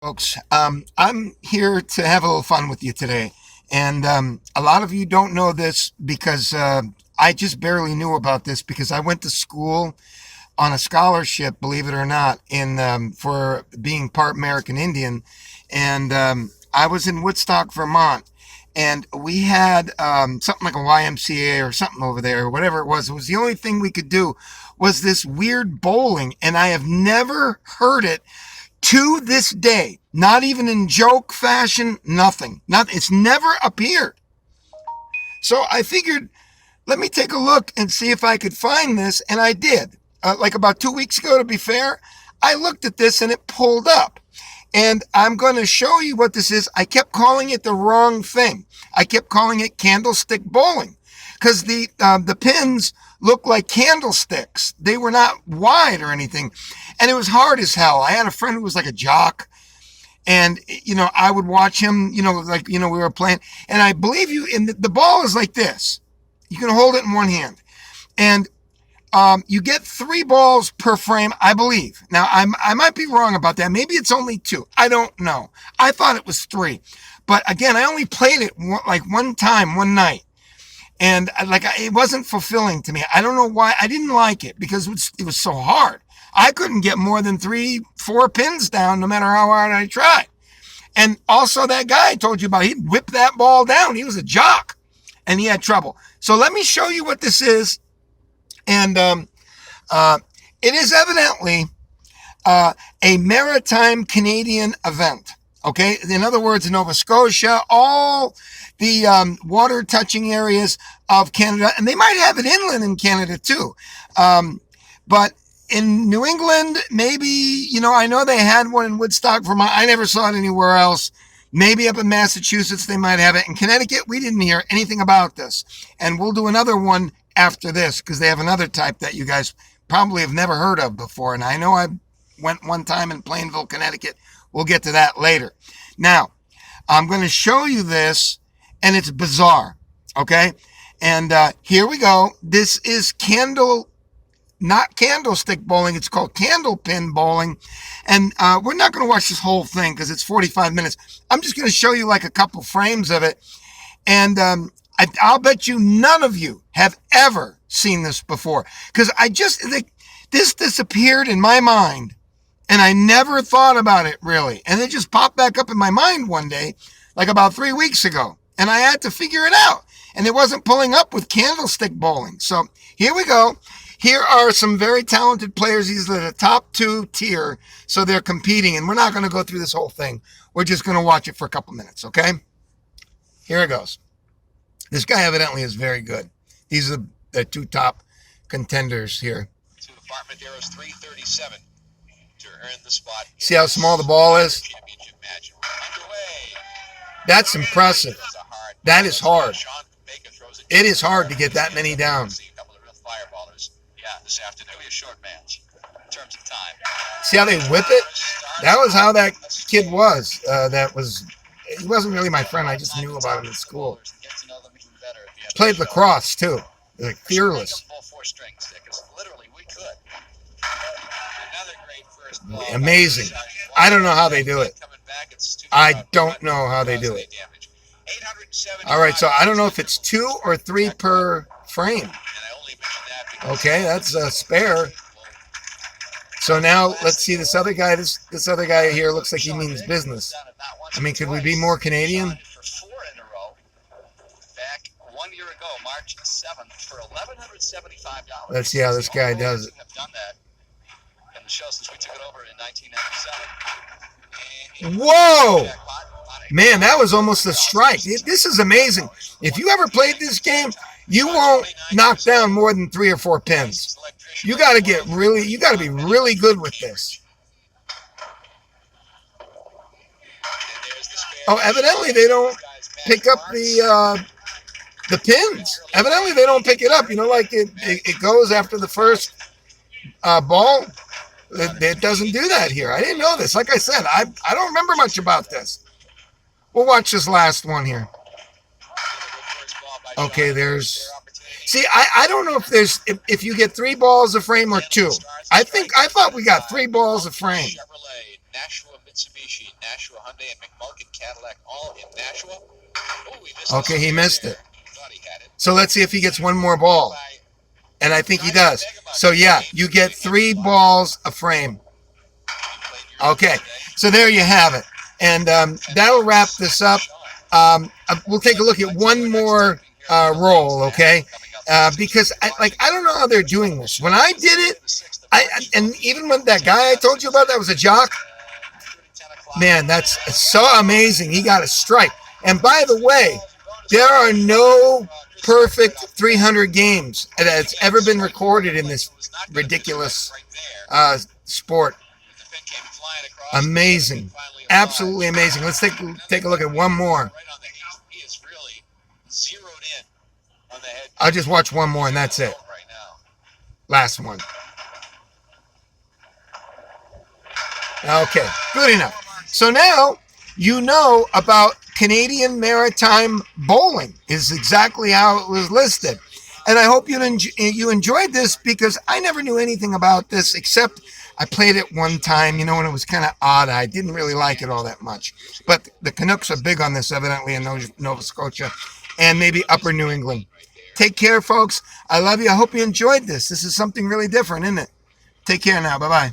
Folks. I'm here to have a little fun with you today. And a lot of you don't know this because I just barely knew about this because I went to school on a scholarship, believe it or not, in for being part American Indian. And I was in Woodstock, Vermont. And we had something like a YMCA or something over there, or whatever it was. It was the only thing we could do was this weird bowling. And I have never heard it to this day, not even in joke fashion, nothing. Nothing. It's never appeared. So I figured, let me take a look and see if I could find this, and I did. Like about 2 weeks ago, to be fair, I looked at this and it pulled up. And I'm going to show you what this is. I kept calling it the wrong thing. I kept calling it candlestick bowling because the pins looked like candlesticks. They were not wide or anything, and it was hard as hell. I had a friend who was like a jock, and I would watch him. We were playing, and I believe you. And the ball is like this. You can hold it in one hand, and you get 3 balls per frame, I believe. Now, I might be wrong about that. Maybe it's only 2. I don't know. I thought it was 3. But again, I only played it one time, one night. And it wasn't fulfilling to me. I don't know why. I didn't like it because it was so hard. I couldn't get more than 3, 4 pins down no matter how hard I tried. And also that guy I told you about, he'd whip that ball down. He was a jock and he had trouble. So let me show you what this is. And it is evidently a maritime Canadian event. Okay, in other words, Nova Scotia, all the water touching areas of Canada, and they might have it inland in Canada too. But in New England, maybe, I know they had one in Woodstock, Vermont. I never saw it anywhere else. Maybe up in Massachusetts, they might have it. In Connecticut, we didn't hear anything about this. And we'll do another one after this because they have another type that you guys probably have never heard of before. And I know I went one time in Plainville, Connecticut. We'll get to that later. Now, I'm going to show you this, and it's bizarre. Okay? And here we go. This is not candlestick bowling. It's called candlepin bowling. And we're not going to watch this whole thing because it's 45 minutes. I'm just going to show you like a couple frames of it. And I'll bet you none of you have ever seen this before because this disappeared in my mind and I never thought about it really. And it just popped back up in my mind one day, like about 3 weeks ago. And I had to figure it out. And it wasn't pulling up with candlestick bowling. So here we go. Here are some very talented players. These are the top 2 tier. So they're competing. And we're not going to go through this whole thing. We're just going to watch it for a couple minutes. Okay? Here it goes. This guy evidently is very good. These are the 2 top contenders here. To Department Arrows 337 to earn the spot. See how small the ball is? That's impressive. That is hard. It is hard to get that many down. See how they whip it? That was how that kid was. He wasn't really my friend. I just knew about him in school. Played lacrosse too. Like fearless. Amazing. I don't know how they do it. I don't know how they do it. All right, so I don't know if it's 2 or 3 per frame. Okay, that's a spare. So now let's see this other guy. This other guy here looks like he means business. I mean, could we be more Canadian? Let's see how this guy does it. Whoa! Man, that was almost a strike. This is amazing. If you ever played this game, you won't knock down more than 3 or 4 pins. You got to be really good with this. Oh, evidently they don't pick up the pins. Evidently they don't pick it up. Like it goes after the first ball. It doesn't do that here. I didn't know this. Like I said, I don't remember much about this. We'll watch this last one here. Okay, see, I don't know if you get 3 balls a frame or 2. I thought we got 3 balls a frame. Okay, he missed it. So let's see if he gets one more ball. And I think he does. So yeah, you get 3 balls a frame. Okay, so there you have it. And that'll wrap this up. We'll take a look at one more roll, okay? Because I don't know how they're doing this. When I did it, and even when that guy I told you about that was a jock, man, that's so amazing. He got a strike. And by the way, there are no perfect 300 games that's ever been recorded in this ridiculous sport. Amazing. Absolutely amazing. Let's take a look at one more. I'll just watch one more and that's it. Last one. Okay, good enough. So now you know about Canadian Maritime Bowling is exactly how it was listed. And I hope you enjoyed this because I never knew anything about this except I played it one time, and it was kind of odd. I didn't really like it all that much. But the Canucks are big on this, evidently, in Nova Scotia and maybe Upper New England. Take care, folks. I love you. I hope you enjoyed this. This is something really different, isn't it? Take care now. Bye-bye.